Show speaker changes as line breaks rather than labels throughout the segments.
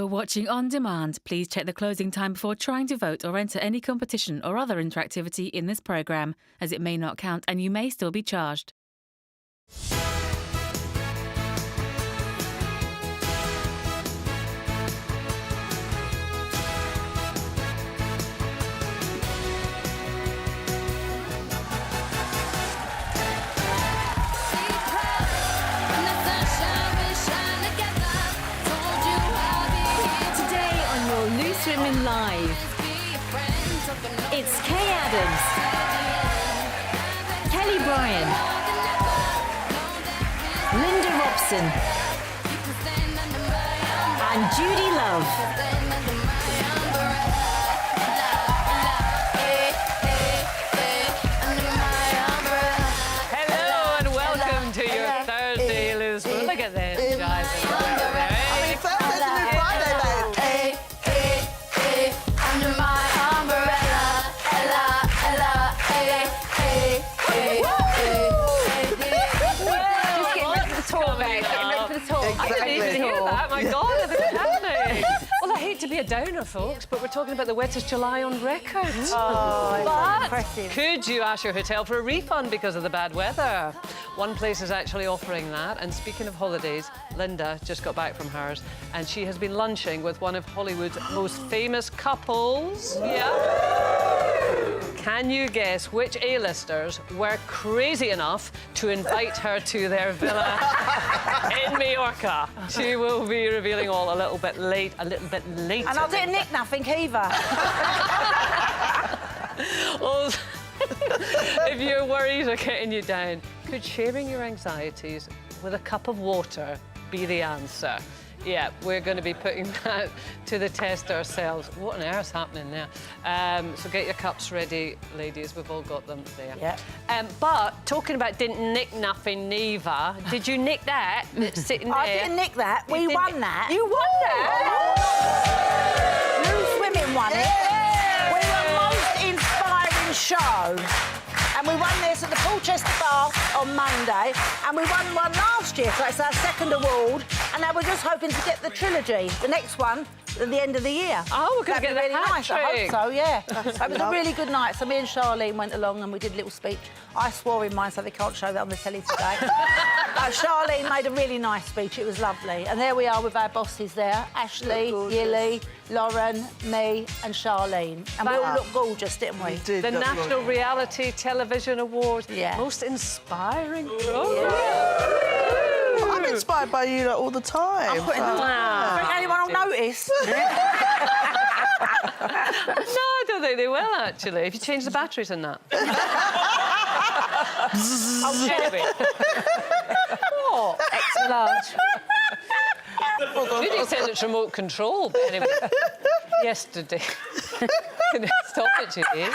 You're watching On Demand. Please check the closing time before trying to vote or enter any competition or other interactivity in this programme, as it may not count and you may still be charged.
Women Live. It's Kay Adams, Kelly Bryan, Linda Robson, and Judy Love.
Hello and welcome to your Thursday, Liz. Look at this, guys. I didn't even hear that. My God, it's happening. Well, I hate to be a downer, folks, but we're talking about the wettest July on record.
Oh,
but
impressive.
Could you ask your hotel for a refund because of the bad weather? One place is actually offering that. And speaking of holidays, Linda just got back from hers, and she has been lunching with one of Hollywood's most famous couples. Yeah. Can you guess which A-listers were crazy enough to invite her to their villa in Mallorca? She will be revealing all a little bit later.
And I didn't nick nothing either.
Well, if your worries are getting you down, could sharing your anxieties with a cup of water be the answer? Yeah, we're going to be putting that to the test ourselves. What on earth's happening there? So get your cups ready, ladies. We've all got them there.
Yeah.
But talking about didn't nick nothing, Neva, did you nick that? That's sitting there.
I didn't nick that. We won that.
You won that?
Loose Women won it. We were most inspiring show. And we won this at the Porchester Bar on Monday, and we won one last year, so it's our second award. And now we're just hoping to get the trilogy, the next one, at the end of the year.
Oh, we're going to get
really
the
nice. I
hat-trick.
hope so, yeah. It was a really good night. So me and Charlene went along and we did a little speech. I swore in mine, so they can't show that on the telly today. But Charlene made a really nice speech. It was lovely. And there we are with our bosses there: Ashley, Yilly, Lauren, me, and Charlene. And we all looked gorgeous, didn't we?
The National Reality Television Award.
Yeah.
Most inspiring program.
I'm inspired by you all the time.
I'm putting I think anyone will notice.
No, I don't think they will, actually. If you change the batteries in that. Anyway. What? Extra large. Judy says it's remote control, but anyway. Yesterday. Can you stop it, Judy?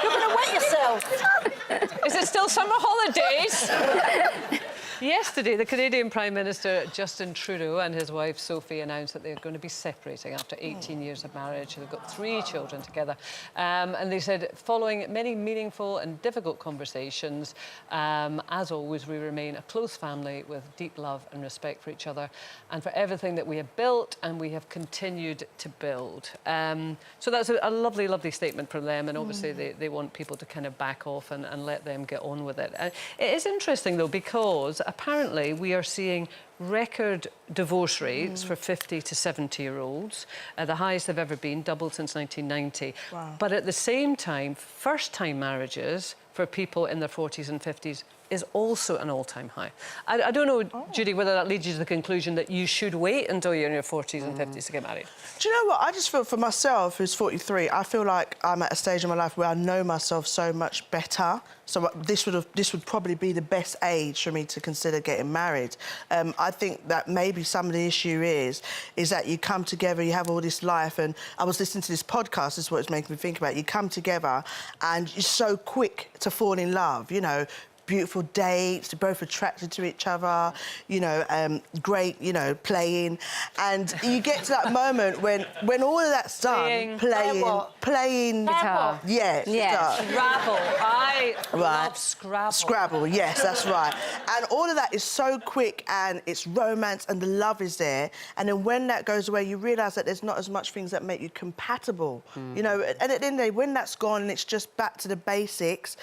You're going to wet yourself.
Is it still summer holidays? Yesterday, the Canadian Prime Minister Justin Trudeau and his wife Sophie announced that they're going to be separating after 18 years of marriage. They've got 3 children together. And they said, following many meaningful and difficult conversations, as always, we remain a close family with deep love and respect for each other and for everything that we have built and we have continued to build. So that's a lovely, lovely statement from them. And obviously, they want people to kind of back off and let them get on with it. It is interesting, though, because apparently we are seeing record divorce rates for 50 to 70-year-olds, the highest they've ever been, doubled since 1990. Wow. But at the same time, first-time marriages for people in their 40s and 50s is also an all-time high. I don't know, Judy, whether that leads you to the conclusion that you should wait until you're in your 40s and 50s to get married.
Do you know what? I just feel for myself, who's 43, I feel like I'm at a stage in my life where I know myself so much better. So this would probably be the best age for me to consider getting married. I think that maybe some of the issue is that you come together, you have all this life, and I was listening to this podcast, this is what it's making me think about. You come together and you're so quick to fall in love, you know. beautiful dates, they're both attracted to each other, you know, great, you know, playing. And you get to that moment when all of that's done, playing
guitar.
Yeah, guitar.
Scrabble. I love Scrabble.
Scrabble, yes, that's right. And all of that is so quick and it's romance and the love is there. And then when that goes away, you realise that there's not as much things that make you compatible. You know, and at the end of the day, when that's gone and it's just back to the basics,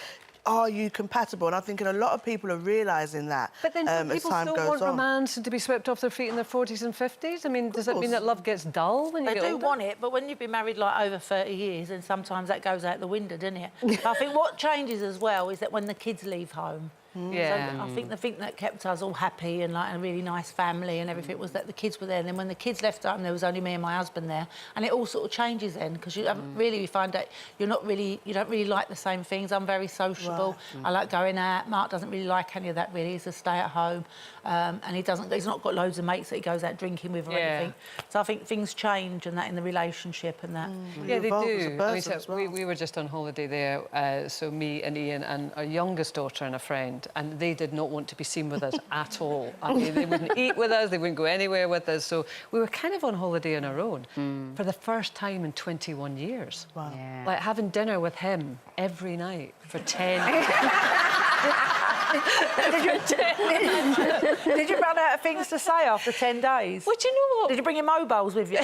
are you compatible? And I'm thinking a lot of people are realising that.
But then
as
people
time
still
goes
want
on.
romance and to be swept off their feet in their 40s and 50s? I mean, does that mean that love gets dull when you
They
get
do
older?
want it, but when you've been married like over 30 years, and sometimes that goes out the window, doesn't it? I think what changes as well is that when the kids leave home.
Yeah.
So I think the thing that kept us all happy and like a really nice family and everything was that the kids were there. And then when the kids left home, there was only me and my husband there, and it all sort of changes then because you really find that you don't really like the same things. I'm very sociable. I like going out. Mark doesn't really like any of that really. He's a stay at home, and he's not got loads of mates that he goes out drinking with or anything. So I think things change and that in the relationship and that.
Yeah, they
evolve as a
do.
person as well.
We were just on holiday there, so me and Ian and our youngest daughter and a friend, and they did not want to be seen with us at all. I mean, they wouldn't eat with us, they wouldn't go anywhere with us, so we were kind of on holiday on our own for the first time in 21 years.
Wow.
Yeah.
Like having dinner with him every night for 10
Did you run out of things to say after 10 days?
Well, do you know what?
Did you bring your mobiles with you?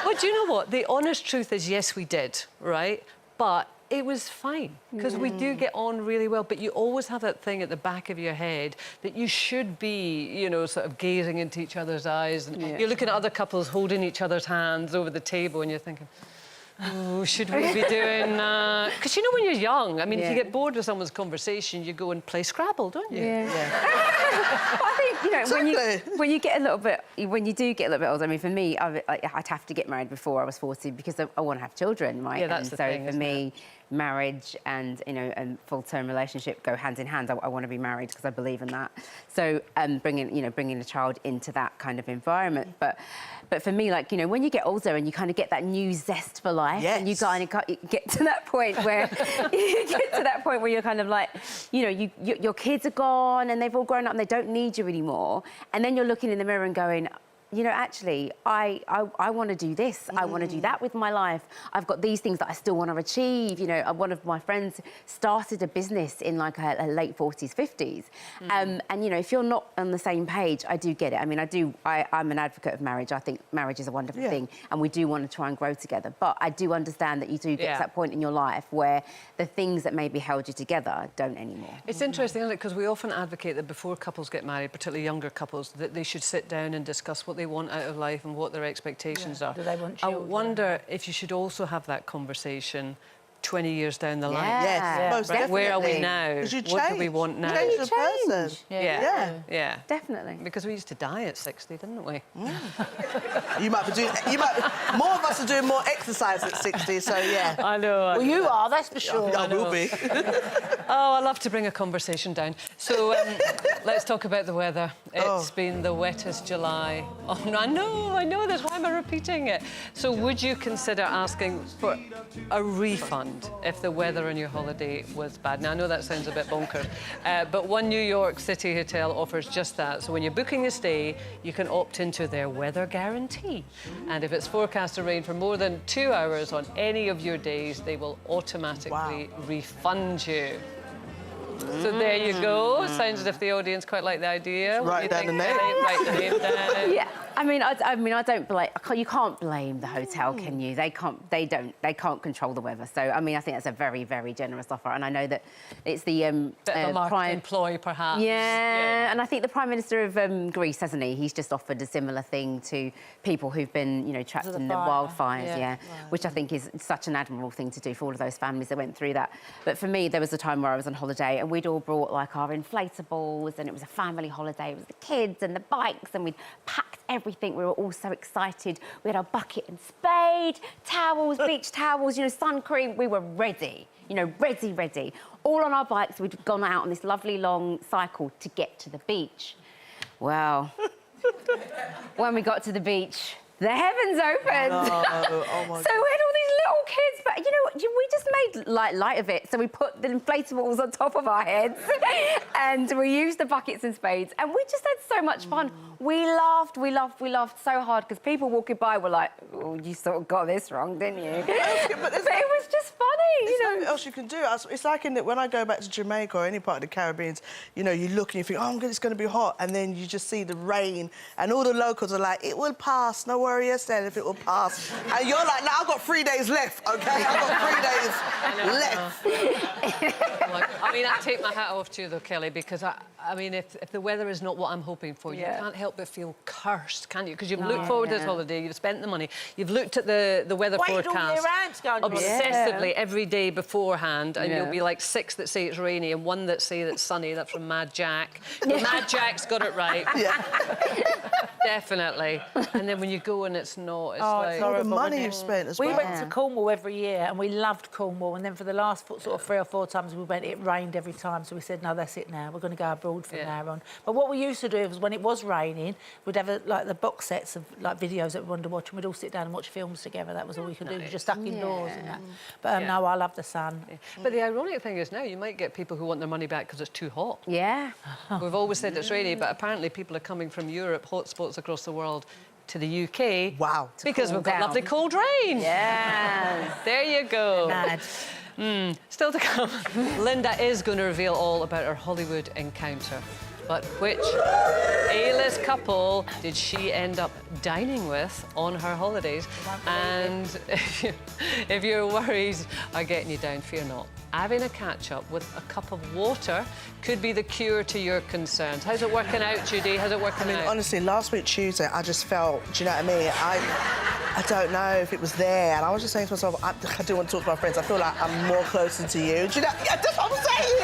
Well, do you know what? The honest truth is, yes, we did, right? But it was fine, because we do get on really well, but you always have that thing at the back of your head that you should be, you know, sort of gazing into each other's eyes, and you're looking at other couples holding each other's hands over the table, and you're thinking, oh, should we be doing that? Because, you know, when you're young, I mean, if you get bored with someone's conversation, you go and play Scrabble, don't you?
Well, I think, you know, when you get a little bit, when you do get a little bit older, I mean, for me, I'd have to get married before I was 40 because I want to have children, right?
Yeah, that's
and
the thing,
for
isn't
me, marriage and, you know, and full-term relationship go hand in hand. I want to be married because I believe in that. So bringing a child into that kind of environment. But for me, like, you know, when you get older and you kind of get that new zest for life, and you kind of get to that point where you're kind of like, you know, your kids are gone and they've all grown up and they don't need you anymore. And then you're looking in the mirror and going, you know, actually, I want to do this. I want to do that with my life. I've got these things that I still want to achieve. You know, one of my friends started a business in like her late 40s, 50s. And, you know, if you're not on the same page, I do get it. I mean, I'm an advocate of marriage. I think marriage is a wonderful thing and we do want to try and grow together. But I do understand that you do get to that point in your life where the things that maybe held you together don't anymore.
It's interesting, isn't it? Because we often advocate that before couples get married, particularly younger couples, that they should sit down and discuss what they want out of life and what their expectations are.
Do they want
I
children?
wonder if you should also have that conversation 20 years down the line.
Yes, most definitely.
Where are we now?
Because you
What do we want now?
You change the person.
Yeah.
Definitely.
Because we used to die at 60, didn't we?
You might be doing... more of us are doing more exercise at 60, so yeah.
I know.
Well, you are, that's for sure.
I will be.
Oh, I love to bring a conversation down. So let's talk about the weather. It's been the wettest July. Oh, no, I know, that's why am I repeating it? So would you consider asking for a refund if the weather on your holiday was bad? Now, I know that sounds a bit bonkers, but one New York City hotel offers just that. So when you're booking a stay, you can opt into their weather guarantee. And if it's forecast to rain for more than 2 hours on any of your days, they will automatically refund you. So there you go. Sounds as if the audience quite like the idea.
Write down the name.
Write the name down.
Yeah, I mean, I don't blame. You can't blame the hotel, can you? They can't control the weather. So, I mean, I think that's a very, very generous offer. And I know that it's the
Bit of a market employee, perhaps.
Yeah, and I think the Prime Minister of Greece, hasn't he? He's just offered a similar thing to people who've been, you know, trapped in the wildfires. Which I think is such an admirable thing to do for all of those families that went through that. But for me, there was a time where I was on holiday and we'd all brought like our inflatables and it was a family holiday. It was the kids and the bikes and we'd packed everything. We were all so excited. We had our bucket and spade, towels, beach towels, you know, sun cream. We were ready, you know, ready. All on our bikes. We'd gone out on this lovely long cycle to get to the beach. Well, when we got to the beach, the heavens opened.
Oh my
So we had all these little kids, but you know what? We just made light of it. So we put the inflatables on top of our heads and we used the buckets and spades and we just had so much fun. We laughed so hard because people walking by were like, oh, you sort of got this wrong, didn't you? But it was just funny,
There's nothing else you can do. It's like when I go back to Jamaica or any part of the Caribbean, you know, you look and you think, oh, it's going to be hot, and then you just see the rain, and all the locals are like, it will pass, no worry, Estelle, if it will pass. And you're like, no, I've got 3 days left, OK? I've got 3 days left.
Look, I mean, I take my hat off to you, though, Kelly, because, I mean, if the weather is not what I'm hoping for, you can't help but feel cursed, can you? Because you've looked forward to this holiday, you've spent the money, you've looked at the weather forecast
all year round to go on
obsessively every day beforehand, and you'll be like 6 that say it's rainy and 1 that say it's sunny. That's from Mad Jack. Mad Jack's got it right. Definitely. And then when you go and it's not, it's like...
It's
All the
horrible,
money
isn't it?
you've spent as
We
well.
went to Cornwall every year and we loved Cornwall, and then for the last sort of 3 or 4 times we went, it rained every time, so we said, no, that's it now, we're going to go abroad from now on. But what we used to do was when it was raining, we'd have like the box sets of like videos that we wanted to watch, and we'd all sit down and watch films together. That was all we could do, just stuck indoors and that. But no, I love the sun.
But the ironic thing is now you might get people who want their money back because it's too hot.
Yeah.
We've always said it's rainy, but apparently people are coming from Europe, hotspots across the world, to the UK.
Wow.
Because we've got lovely cold rain.
Yeah.
There you go.
Mad.
Still to come. Linda is going to reveal all about her Hollywood encounter. But which A-list couple did she end up dining with on her holidays? And if your worries are getting you down, fear not. Having a catch-up with a cup of water could be the cure to your concerns. How's it working out, Judy? How's it working out?
Honestly, last week Tuesday, I just felt, do you know what I mean? I don't know if it was there, and I was just saying to myself, I do want to talk to my friends. I feel like I'm more closer to you. Do you know? Yeah, that's what I'm saying.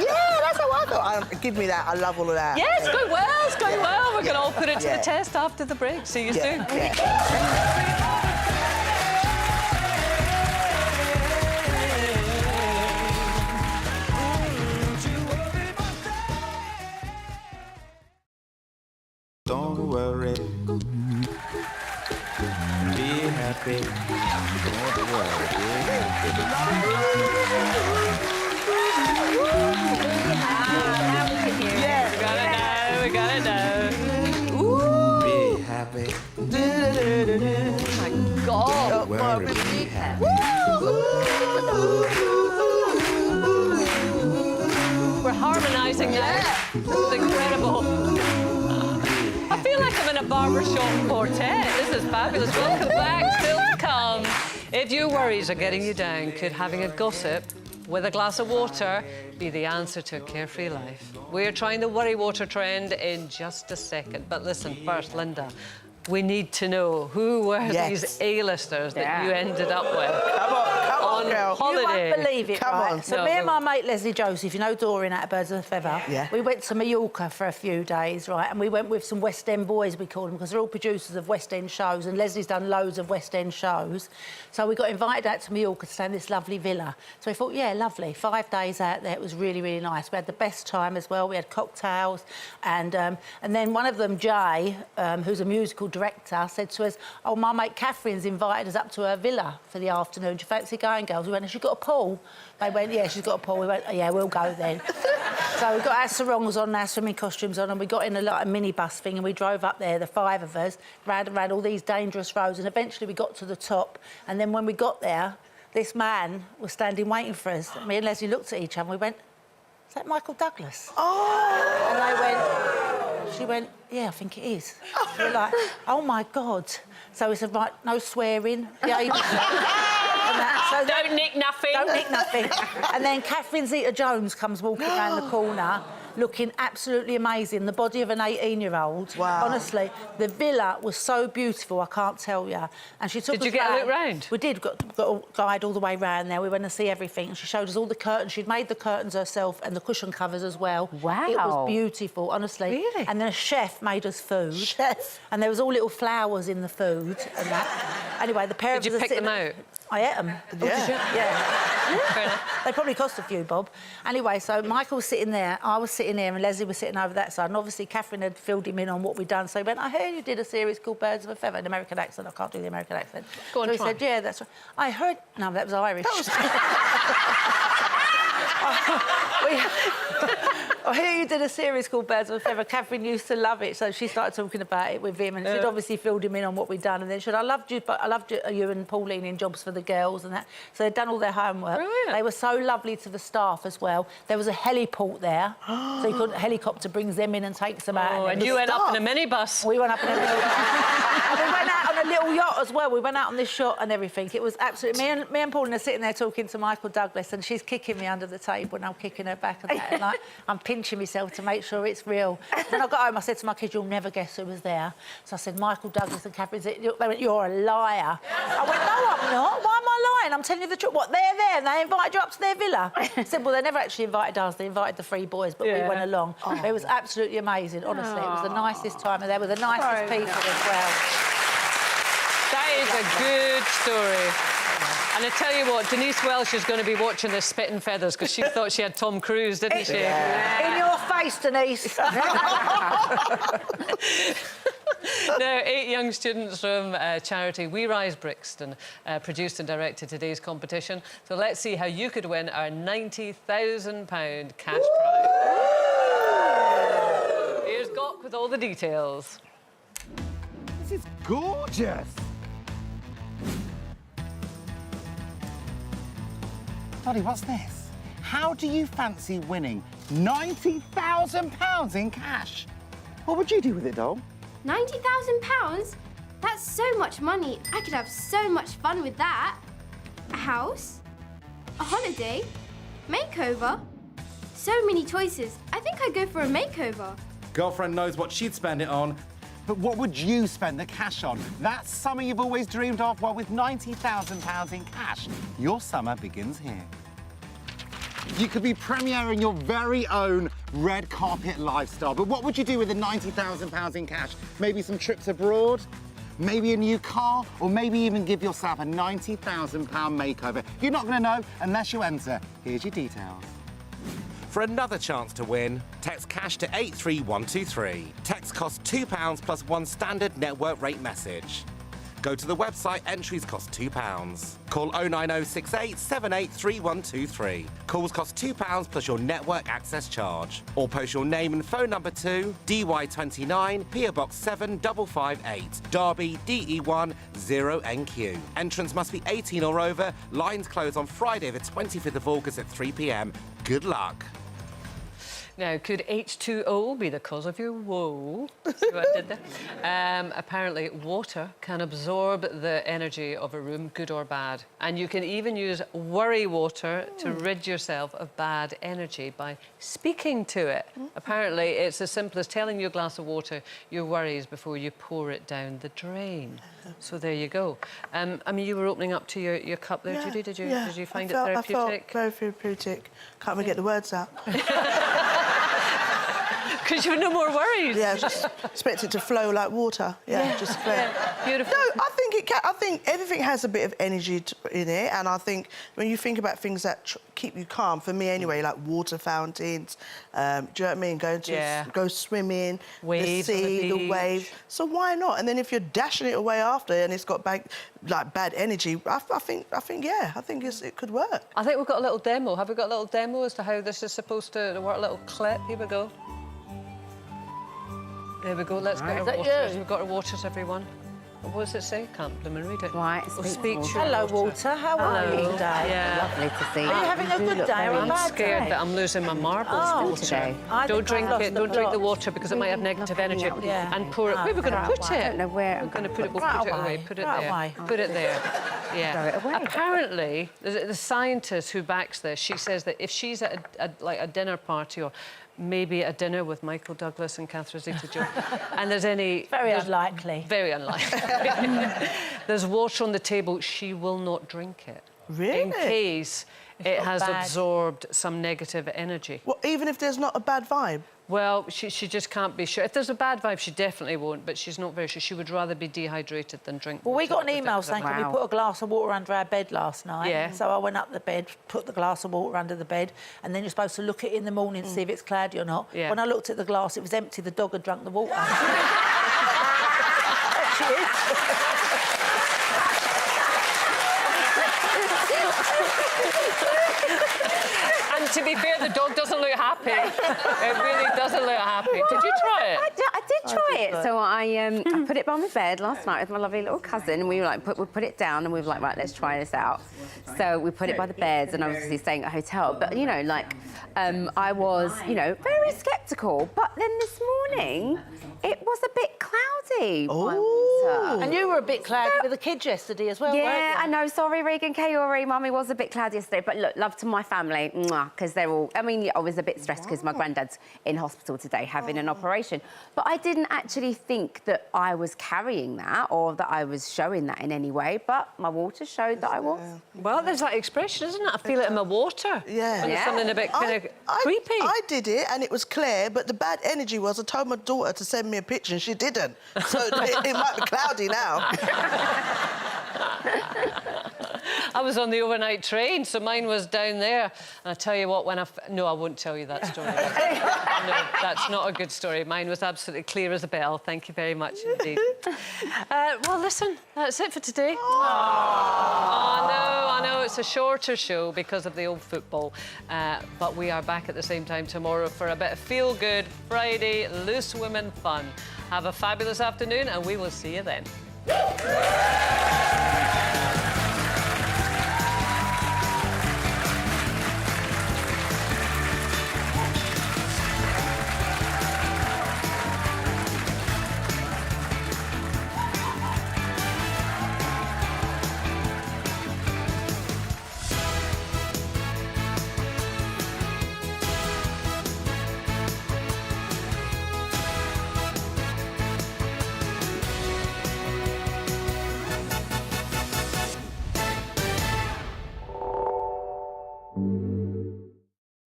Yeah, that's how I feel. Give me that. I love all of that.
Yeah, it's going well. It's going well. We're going to all put it to the test after the break. See you soon.
Don't worry. Be happy. Don't worry. Be
We got it now.
Be happy.
Oh, my God.
Don't worry. Be happy.
We're harmonising now. It's incredible. I feel like I'm in a barbershop quartet. This is fabulous. Welcome back. Still to come. If your worries are getting you down, could having a gossip with a glass of water be the answer to a carefree life? We're trying the worry water trend in just a second. But listen, first, Linda, we need to know who were these A-listers that you ended up with.
Come on, girl.
Holiday.
You won't believe it,
Come
right?
on.
So me and my mate Leslie Joseph, you know Doreen out of Birds of a Feather?
Yeah.
We went to Mallorca for a few days, right? And we went with some West End boys, we call them, because they're all producers of West End shows, and Leslie's done loads of West End shows. So we got invited out to Mallorca to stay in this lovely villa. So we thought, yeah, lovely. 5 days out there, it was really, really nice. We had the best time as well. We had cocktails, and then one of them, Jay, who's a musical director, said to us, oh, my mate Catherine's invited us up to her villa for the afternoon. Do you fancy going, girls? We went, has she got a pool? They went, yeah, she's got a pool. We went, oh, yeah, we'll go then. So we got our sarongs on, our swimming costumes on, and we got in a minibus thing, and we drove up there, the 5 of us, ran around all these dangerous roads, and eventually we got to the top. And then when we got there, this man was standing waiting for us. Me and Leslie looked at each other, and we went, is that Michael Douglas? Oh! And they went, she went, yeah, I think it is. We were like, oh, my God. So we said, right, no swearing. So
Don't nick nothing.
Don't nick nothing. And then Catherine Zeta-Jones comes walking around the corner, looking absolutely amazing, the body of an 18-year-old.
Wow.
Honestly, the villa was so beautiful, I can't tell you. And she took us
Did you get a look round?
We did, got a guide all the way round there. We went to see everything, and she showed us all the curtains. She'd made the curtains herself and the cushion covers as well.
Wow.
It was beautiful, honestly.
Really?
And then a chef made us food.
Chef?
And there was all little flowers in the food and that. Anyway, the pair of us
Did you
are
pick them
sitting-
out?
I ate them.
Yeah.
Yeah.
Fair enough.
They probably cost a few bob. Anyway, so Michael was sitting there, I was sitting sitting here and Leslie was sitting over that side, and obviously Catherine had filled him in on what we'd done. So he went, I heard you did a series called Birds of a Feather, an American accent. I can't do the American accent.
Go on,
so he
try.
said, yeah, that's right. I heard... No, that was Irish. I hear you did a series called Birds of a Feather. Catherine used to love it, so she started talking about it with him, and she'd obviously filled him in on what we'd done. And then she said, I loved you, but I loved you and Pauline in Jobs for the Girls and that. So they'd done all their homework.
Brilliant.
They were so lovely to the staff as well. There was a heliport there, so you could, a helicopter brings them in and takes them out.
Oh, and you went up in a minibus.
We went up in a little and we went out on a little yacht as well. We went out on this yacht and everything. It was absolutely... Me and Pauline are sitting there talking to Michael Douglas, and she's kicking me under the table and I'm kicking her back and that. And I'm pinching myself to make sure it's real. When I got home, I said to my kids, you'll never guess who was there. So I said, Michael Douglas and Catherine. They went, you're a liar. I went, no, I'm not. Why am I lying? I'm telling you the truth. What, they're there and they invited you up to their villa? I said, well, they never actually invited us. They invited the 3 boys, but we went along. But it was absolutely amazing, honestly. It was the nicest time, and they were the nicest people as well.
That is a good story. And I tell you what, Denise Welsh is going to be watching this Spit and Feathers because she thought she had Tom Cruise, didn't she?
In your face, Denise.
Now, 8 young students from charity We Rise Brixton produced and directed today's competition. So let's see how you could win our £90,000 cash prize. Here's Gok with all the details.
This is gorgeous. Dottie, what's this? How do you fancy winning £90,000 in cash? What would you do with it, doll?
£90,000? That's so much money. I could have so much fun with that. A house, a holiday, makeover. So many choices. I think I'd go for a makeover.
Girlfriend knows what she'd spend it on.
But what would you spend the cash on? That's something you've always dreamed of. Well, with £90,000 in cash, your summer begins here. You could be premiering your very own red carpet lifestyle. But what would you do with the £90,000 in cash? Maybe some trips abroad? Maybe a new car? Or maybe even give yourself a £90,000 makeover? You're not going to know unless you enter. Here's your details.
For another chance to win, text cash to 83123. Text costs £2 plus 1 standard network rate message. Go to the website, entries cost £2. Call 09068 783123. Calls cost £2 plus your network access charge. Or post your name and phone number to DY29 PO Box 7558, Derby DE1 0NQ. Entrance must be 18 or over. Lines close on Friday the 25th of August at 3 p.m. Good luck.
Now, could H2O be the cause of your woe? See what I did there? Apparently, water can absorb the energy of a room, good or bad. And you can even use worry water to rid yourself of bad energy by speaking to it. Apparently, it's as simple as telling your glass of water your worries before you pour it down the drain. So there you go. I mean, you were opening up to your cup there, Judy, did you?
Yeah.
Did you find it
I
therapeutic?
felt very therapeutic. Can't even get the words out.
Because you've no more worries.
Yeah, just expect it to flow like water. Yeah, just flow.
Yeah, beautiful.
No, I think it can. I think everything has a bit of energy in it, and I think when you think about things that keep you calm, for me anyway, like water fountains, do you know what I mean? Go swimming,
Waves
the
on the
sea, the
beach.
waves. So why not? And then if you're dashing it away after, and it's got bad energy, I think it could work.
I think we've got a little demo. Have we got a little demo as to how this is supposed to work? A little clip. Here we go. There we go. Let's get our waters. We've got our waters, everyone. What does it say? Can't blooming read it.
Right,
Oh,
speak
speak
to
to
Hello,
water.
Walter. How are you today?
Yeah.
Lovely to see you.
Are you having a
do
good
look
day
very
or a
I'm
bad
scared
day?
that I'm losing my marbles,
Oh,
Walter.
today.
I
Don't
think
drink
I've
it.
lost
Don't
the
drink the
plot.
water because it might have negative energy.
Yeah.
And pour it. Where are we going to put
I
it?
don't know where.
We're going to put it. We'll
Right
put it
away.
away. Put it
Right
there.
away.
Put it there. Yeah.
Throw it away.
Apparently, the scientist who backs this, she says that if she's at a dinner party or maybe a dinner with Michael Douglas and Catherine Zeta-Jones, and there's
Very unlikely.
Very unlikely. There's water on the table, she will not drink it.
Really?
In case it
got
has
bad.
absorbed some negative energy.
Well, even if there's not a bad vibe.
Well, she just can't be sure. If there's a bad vibe, she definitely won't, but she's not very sure. She would rather be dehydrated than drink.
Well, we got an
with
email
it.
saying, can we put a glass of water under our bed last night?
Yeah.
So I went up the bed, put the glass of water under the bed, and then you're supposed to look at it in the morning to see if it's cloudy or not.
Yeah.
When I looked at the glass, it was empty. The dog had drunk the water. She is.
And to be fair, the dog doesn't look happy. It really doesn't look happy. Did you try it?
I did try it. So I put it by my bed last night with my lovely little cousin, and we were like, we put it down, and we were like, right, let's try this out. So we put it by the beds, and obviously staying at a hotel. But you know, like, I was, you know, very sceptical. But then this morning, it was a bit cloudy. my water.
And you were a bit cloudy with the kids yesterday as well, weren't
Yeah,
you?
I know. Sorry, Regan, Kaori. Mummy was a bit cloudy yesterday. But look, love to my family, because they're all... I mean, yeah, I was a bit stressed because my granddad's in hospital today having an operation. But I didn't actually think that I was carrying that or that I was showing that in any way. But my water showed that I was.
Well, there's that expression, isn't it? I feel it in my water.
Yeah.
When there's something a bit kind of creepy.
I did it and it was clear, but the bad energy was I told my daughter to send me a picture and she didn't. So it might be cloudy now.
I was on the overnight train, so mine was down there. And I tell you what, when no, I won't tell you that story. No, that's not a good story. Mine was absolutely clear as a bell. Thank you very much indeed. Well, listen, that's it for today. I know, it's a shorter show because of the old football. But we are back at the same time tomorrow for a bit of feel-good Friday loose women fun. Have a fabulous afternoon, and we will see you then.